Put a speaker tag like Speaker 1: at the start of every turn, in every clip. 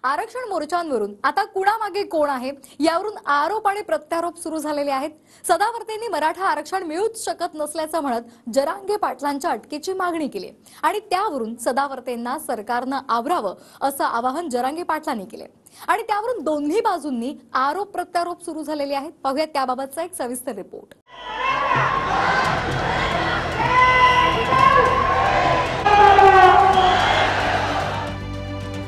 Speaker 1: आरक्षण मोर्चांवरून आता कुणामागे कोण आहे यावरून आरोप आणि प्रत्यारोप सुरू झालेले आहेत। सदावर्तेंनी मराठा आरक्षण मिळूच शकत नसल्याचं म्हणत जरांगे पाटलांच्या अटकेची मागणी केली आणि त्यावरून सदावर्तेंना सरकारनं आवरावं असं आवाहन जरांगे पाटलांनी केले आणि त्यावरून दोन्ही बाजूंनी आरोप प्रत्यारोप सुरू झालेले आहेत। पाहूया त्याबाबतचा एक सविस्तर रिपोर्ट।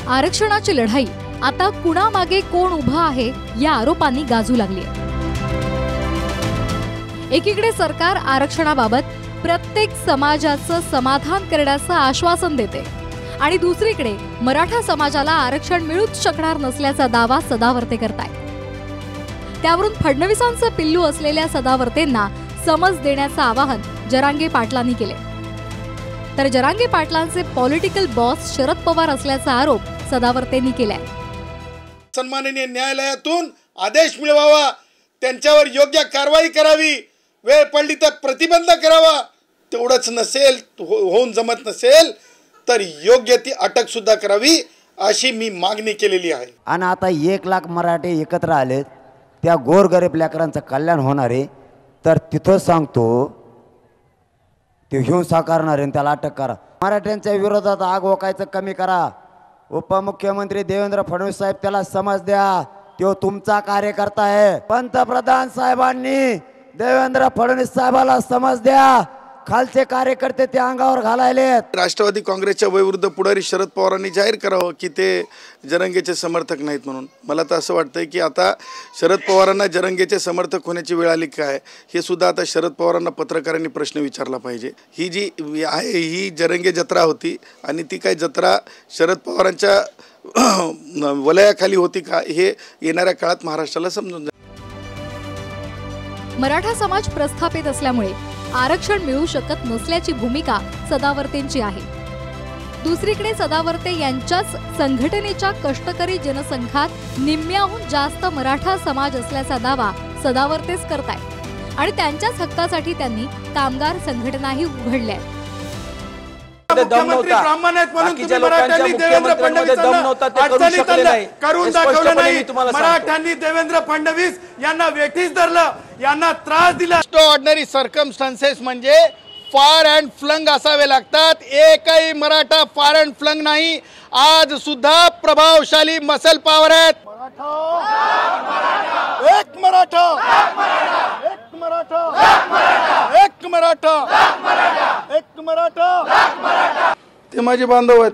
Speaker 1: आरक्षणाची लढाई आता कुणामागे कोण उभा आहे या आरोपांनी गाजू लागली आहे। एकीकडे सरकार आरक्षणाबाबत प्रत्येक समाजाचं समाधान करण्याचं आश्वासन देते आणि दुसरीकडे मराठा समाजाला आरक्षण मिळूच शकणार नसल्याचा दावा सदावर्ते करतायत। त्यावरून फडणवीसांचं पिल्लू असलेल्या सदावर्तेंना समज देण्याचं आवाहन जरांगे पाटलांनी केले, तर जरांगे पाटलांचे पॉलिटिकल बॉस शरद पवार असल्याचा आरोप सदावर्तेंनी केलाय।
Speaker 2: सन्माननीय न्यायालयातून आदेश मिळवावा, त्यांच्यावर योग्य कारवाई करावी, वेळ पडली तर प्रतिबंध करावा, तेवढंच नसेल होऊन जमत नसेल तर योग्य ती अटक सुद्धा करावी अशी मी मागणी केलेली आहे।
Speaker 3: आणि आता 1 लाख मराठे एकत्र आले, त्या गोरगरीब लेकरांचं कल्याण होणार आहे, तर तिथं सांगतो ते हिंसा करणारे त्याला अटक करा। मराठ्यांच्या विरोधात आग ओकायचं कमी करा। उपमुख्यमंत्री देवेंद्र फडणवीस साहेब त्याला समज द्या, तो तुमचा कार्यकर्ता आहे। पंतप्रधान साहेबांनी देवेंद्र फडणवीस साहेबाला समज द्या, खालचे कार्यकर्ते ते अंगावर घालायले।
Speaker 2: राष्ट्रवादी काँग्रेसच्या वयोवृद्ध पुढारी शरद पवारांनी जाहीर करावं की ते जरंगेचे समर्थक नाहीत म्हणून। मला तर असं वाटतंय की आता शरद पवारांना जरंगेचे समर्थक होण्याची वेळ आली काय हे सुद्धा आता शरद पवारांना पत्रकारांनी प्रश्न विचारला पाहिजे। ही जी आहे ही जरंगे जत्रा होती आणि ती काय जत्रा शरद पवारांच्या वलयाखाली होती का हे येणाऱ्या काळात महाराष्ट्राला समजून जाईल।
Speaker 1: मराठा समाज प्रस्थापित असल्यामुळे आरक्षण मिळू शकत नसल्याची भूमिका सदावर्तेंची आहे। दुसरीकडे सदावर्ते यांच्याच संघटनेच्या कष्टकरी जनसंख्यात निम्म्याहून जास्त मराठा समाज असल्याचा दावा सदावर्तेच करतायत आणि त्यांच्याच हक्कासाठी त्यांनी कामगार संघटनाही उघडल्या।
Speaker 2: मुख्यमंत्री ब्राह्मण आहेत म्हणून तुम्ही मराठ्यांनी देवेंद्र फडणवीसांना करून दाखवलं नाही। मराठ्यांनी देवेंद्र फडणवीस यांना वेठीस धरलं, यांना त्रास दिला। ऑर्डिनरी सर्कमस्टन्सेस म्हणजे फार अँड फ्लंग असावे लागतात। एकही मराठा फार अँड फ्लंग नाही। आज सुद्धा प्रभावशाली मसल पॉवर आहेत। एक मराठा, एक मराठा, एक मराठा, एक मराठा, ते माझे बांधव आहेत,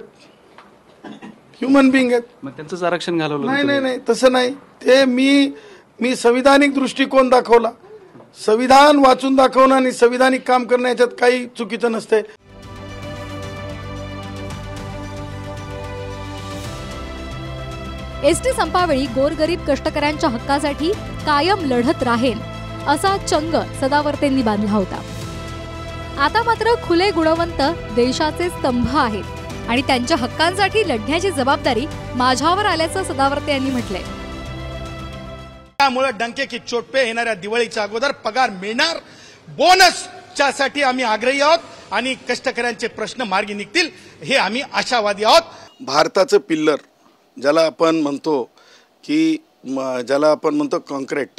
Speaker 2: ह्युमन बिंग आहेत।
Speaker 4: मग त्यांचं आरक्षण घालवलं
Speaker 2: नाही नाही तसं नाही। ते मी संविधानिक दृष्टिकोन दाखवला, संविधान वाचून दाखवणं आणि संविधानिक काम करणं याच्यात काही चुकीचं नसते।
Speaker 1: एसटी संपावेळी गोरगरीब कष्टकऱ्यांच्या हक्कासाठी कायम लढत राहील असा चंग सदावर्तेंनी बांधला होता। आता मात्र खुले गुणवंत देशाचे स्तंभ आहेत आणि त्यांच्या हक्कांसाठी लढण्याची जबाबदारी माझ्यावर आल्याचं सदावर्ते यांनी म्हटलंय।
Speaker 2: त्यामुळे डंके की चोट पे येणाऱ्या दिवाळीच्या अगोदर पगार मिळणार, बोनसच्या साठी आम्ही आग्रही आहोत आणि कष्टकऱ्यांचे प्रश्न मार्गी निघतील हे आम्ही आशावादी आहोत। भारताचं पिल्लर ज्याला आपण म्हणतो की ज्याला आपण म्हणतो कॉन्क्रीट,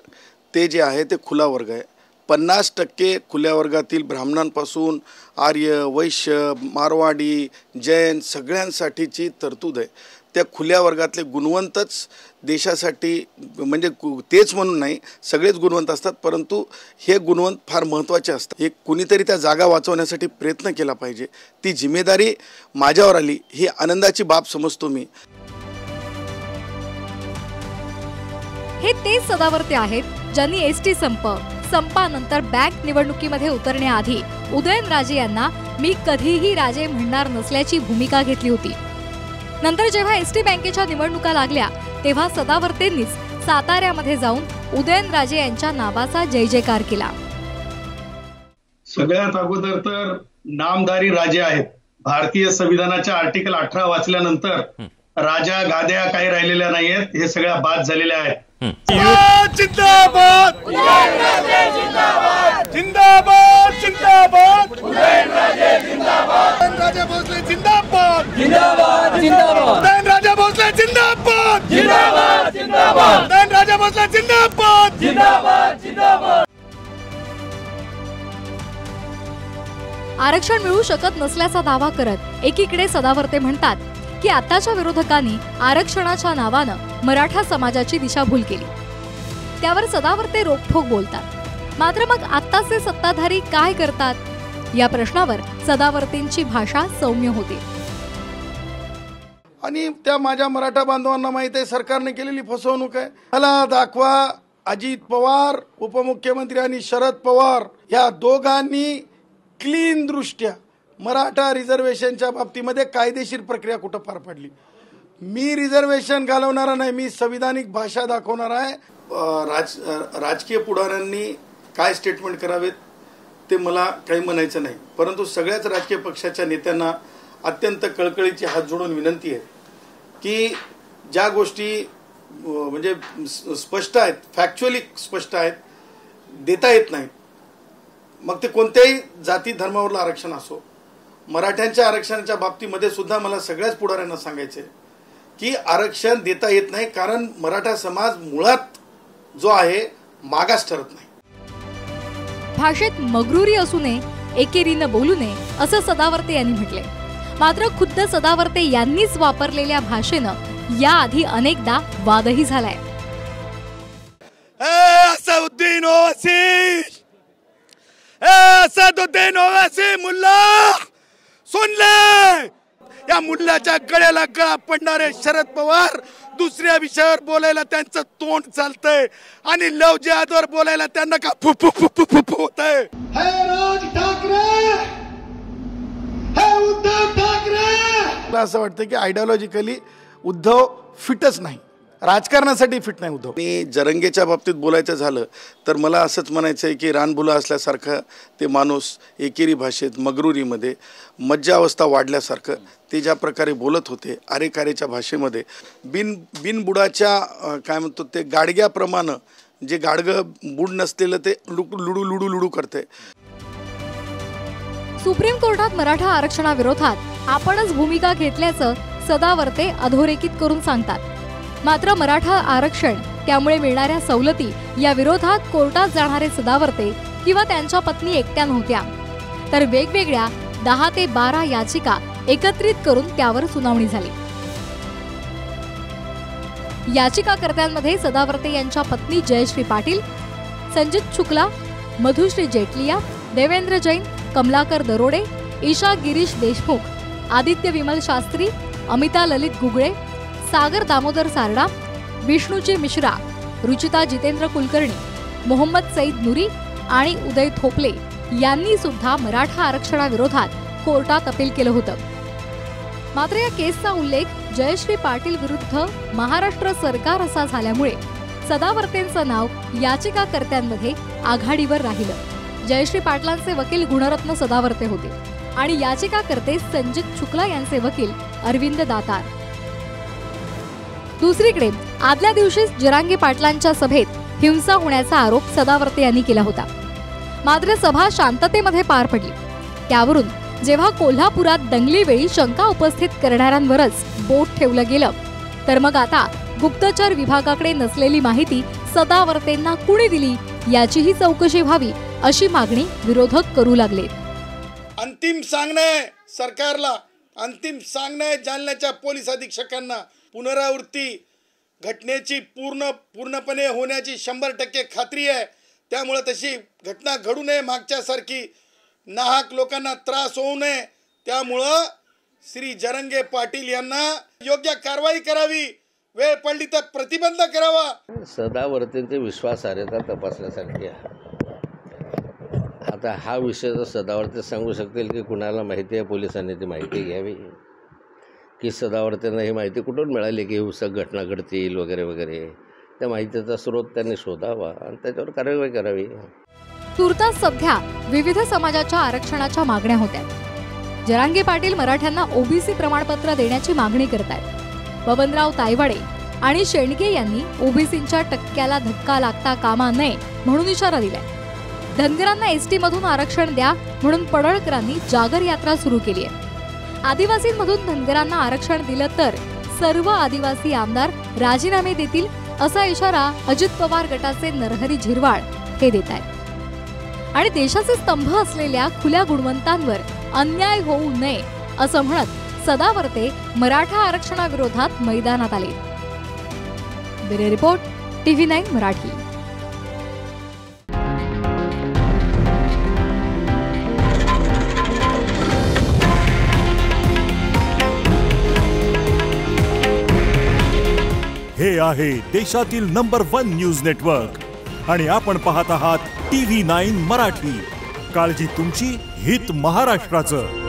Speaker 2: ते जे आहे ते खुला वर्ग आहे। 50% खुल्या वर्गातील ब्राह्मणांपासून आर्य, वैश्य, मारवाडी, जैन सगळ्यांसाठीची तरतूद आहे। त्या खुल्या वर्गातले गुणवंतच देशासाठी, म्हणजे तेच म्हणून नाही सगळेच गुणवंत असतात, परंतु हे गुणवंत फार महत्त्वाचे असतात। हे कुणीतरी त्या जागा वाचवण्यासाठी प्रयत्न केला पाहिजे, ती जिम्मेदारी माझ्यावर आली, ही आनंदाची बाब समजतो मी।
Speaker 1: हे तेच सदावर्ते आहेत ज्यांनी एसटी संपानंतर बँक निवडणुकीमध्ये उतरण्याआधी उदयनराजे यांना मी कधीही राजे म्हणणार नसल्याची भूमिका घेतली होती। नंतर जेव्हा एसटी बँकेच्या निवडणुका लागल्या तेव्हा सदावर्तेंनीच साताऱ्यामध्ये जाऊन उदयनराजे यांच्या नावाचा जय जयकार केला।
Speaker 5: सगळ्यात अगोदर तर नामधारी राजे आहेत। भारतीय संविधानाच्या आर्टिकल 18 वाचल्यानंतर राजा गाद्या काही राहिलेल्या नाहीयेत, हे सगळ्या बाद झालेल्या आहेत।
Speaker 2: जिंदाबाद जिंदाबाद जिंदाबाद जिंदाबाद राजा भोसले जिंदाबाद जिंदाबाद जिंदाबाद राजा भोसले जिंदाबाद जिंदाबाद जिंदाबाद राजा भोसले जिंदाबाद जिंदाबाद जिंदाबाद.
Speaker 1: आरक्षण मिळू शकत नसल्याचा दावा करत एकीकडे सदावर्ते म्हणतात की आताच्या विरोधकांनी आरक्षणाच्या नावानं मराठा समाजाची दिशाभूल केली. त्यावर सदावर्ते रोखठोक बोलतात. मात्र मग आत्ताचे सत्ताधारी काय करतात या प्रश्नावर सदावर्तेंची भाषा सौम्य होती.
Speaker 2: आणि त्या माझ्या मराठा बांधवांना माहित आहे सरकारने केलेली फसवणूक आहे. मला दाखवा अजित पवार उपमुख्यमंत्री आणि शरद पवार या दोघांनी क्लीन दृष्ट्या मराठा रिझर्वेशनच्या बाबतीमध्ये कायदेशीर प्रक्रिया कुठं पार पडली. मी रिझर्वेशन घालवणारा नाही, मी संविधानिक भाषा दाखवणार आहे. राजकीय पुढाऱ्यांनी काय स्टेटमेंट करावेत ते मला काही म्हणायचं नाही, परंतु सगळ्याच राजकीय पक्षाच्या नेत्यांना अत्यंत कळकळीची हात जोडून विनंती आहे की ज्या गोष्टी म्हणजे स्पष्ट आहेत, फॅक्च्युअली स्पष्ट आहेत, देता येत नाहीत, मग ते कोणत्याही जाती धर्मावरलं आरक्षण असो. मराठ्यांच्या आरक्षणाच्या बाबतीमध्ये सुद्धा मला सगळ्याच पुढाऱ्यांना सांगायचं आहे की आरक्षण देता येत नाही, कारण मराठा समाज मुळात जो आहे मागास ठरत नाही.
Speaker 1: भाषेत मगरुरी असू नये, एकेरीनं बोलू नये असं सदावर्ते यांनी म्हटले. मात्र खुद्द सदावर्ते यांनीच वापरलेल्या भाषेनं याआधी अनेकदा वादही झालाय.
Speaker 2: असदुद्दीन ओवैसी, असदुद्दीन ओवैसी मुल्ला सुन ले. या मुल्लाच्या गळ्याला गळा पडणारे शरद पवार दुसऱ्या विषयावर बोलायला त्यांचं तोंड चालतंय आणि लव जिहादवर बोलायला त्यांना का फुफु फुफु फुफु होतंय. हे राज ठाकरे, हे उद्धव ठाकरे. मला असं वाटतं की आयडिओलॉजिकली उद्धव फिटच नाही, राजकारणासाठी फिट नाही उद्धव. आणि जरंगेच्या बाबतीत बोलायचं झालं तर मला असंच म्हणायचं आहे की रानबुला असल्यासारखं ते माणूस एकेरी भाषेत मगरुरीमध्ये मज्जावस्था वाढल्यासारखं ते ज्या प्रकारे बोलत होते, अरेकारेच्या भाषेमध्ये बिनबुडाच्या काय म्हणतो ते गाडग्याप्रमाणे, जे गाडगं बुड नसलेलं ते लुडू लुडू लुडू करते.
Speaker 1: सुप्रीम कोर्टात मराठा आरक्षणाविरोधात आपणच भूमिका घेतल्याचं सदावर्ते अधोरेखित करून सांगतात. मात्र मराठा आरक्षण त्यामुळे मिळणाऱ्या सवलती या विरोधात कोर्टात जाणारे सदावर्ते किंवा त्यांच्या पत्नी एकट्या नव्हत्या, तर वेगवेगळ्या 10 ते 12 याचिका एकत्रित करून त्यावर सुनावणी झाली. याचिकाकर्त्यांमध्ये सदावर्ते यांच्या पत्नी जयश्री पाटील, संजित शुक्ला, मधुश्री जेटलिया, देवेंद्र जैन, कमलाकर दरोडे, ईशा गिरीश देशमुख, आदित्य विमल शास्त्री, अमिता ललित गुगळे, सागर दामोदर सारडा, विष्णुजी मिश्रा, रुचिता जितेंद्र कुलकर्णी, मोहम्मद सईद नुरी आणि उदय थोपले यांनी सुद्धा मराठा आरक्षणाविरोधात कोर्टात अपील केलं होतं. मात्र या केसचा उल्लेख जयश्री पाटील विरुद्ध महाराष्ट्र सरकार असा झाल्यामुळे सदावर्तेंचं नाव याचिकाकर्त्यांमध्ये आघाडीवर राहिलं. जयश्री पाटलांचे वकील गुणरत्न सदावर्ते होते आणि याचिकाकर्ते संजित शुक्ला यांचे वकील अरविंद दातार. दुसरीकडे आदल्या दिवशीच जरांगे पाटलांच्या सभेत हिंसा होण्याचा आरोप सदावर्ते यांनी केला होता. मात्र सभा शांततेमध्ये पार पडली. त्यावरून जेव्हा कोल्हापुरात दंगलीवेळी शंका उपस्थित करणाऱ्यांवरच बोट ठेवलं गेलं, तर मग आता गुप्तचर विभागाकडे नसलेली माहिती सदावर्तेंना कुणी दिली याचीही चौकशी व्हावी अशी मागणी विरोधक करू लागले.
Speaker 2: अंतिम सांगणे सरकारला, अंतिम सांगणे जालन्याच्या पोलीस अधीक्षकांना, पुनरावृत्ती घटनेची पूर्णपणे होण्याची 100% खात्री आहे. त्यामुळे तशी घटना घडू नये, मागच्यासारखी नाहक लोकांना त्रास होऊ नये. त्यामुळं श्री जरंगे पाटील यांना योग्य कारवाई करावी, वेळ पडली तर प्रतिबंध करावा.
Speaker 4: सदावर्तेंचे विश्वासार्हता तपासण्यासाठी आहे. आता हा विषय जर सदावर्ते सांगू शकतील की कुणाला माहिती आहे, पोलिसांनी ती माहिती घ्यावी की सदावर्तेंना ही माहिती कुठून मिळाली की हिंसक घटना घडतील वगैरे वगैरे. त्या माहितीचा स्रोत त्यांनी शोधावा आणि त्याच्यावर कारवाई करावी.
Speaker 1: तुर्तास सध्या विविध समाजाच्या आरक्षणाच्या मागण्या होत्या. जरांगे पाटील मराठ्यांना ओबीसी प्रमाणपत्र देण्याची मागणी करतायत. बबनराव तायवाडे, आणि शेंडगे यांनी ओबीसींच्या टक्क्याला धक्का लागता कामा नये म्हणून इशारा दिलाय. धनगरांना एसटी मधून आरक्षण द्या म्हणून पडळकरांनी जागर यात्रा सुरू केली आहे. आदिवासींमधून धनगरांना आरक्षण दिलं तर सर्व आदिवासी आमदार राजीनामे देतील असा इशारा अजित पवार गटाचे नरहरी झिरवाळ हे देत आहेत. आणि देशाचे स्तंभ असलेल्या खुल्या गुणवंतांवर अन्याय होऊ नये असं म्हणत सदावर्ते मराठा आरक्षणाविरोधात मैदानात आले. Bureau report TV9 Marathi.
Speaker 6: हे आहे देशातील नंबर 1 न्यूज नेटवर्क आणि आपण पाहत आहात TV9 मराठी. काळजी तुमची, हित महाराष्ट्राचं.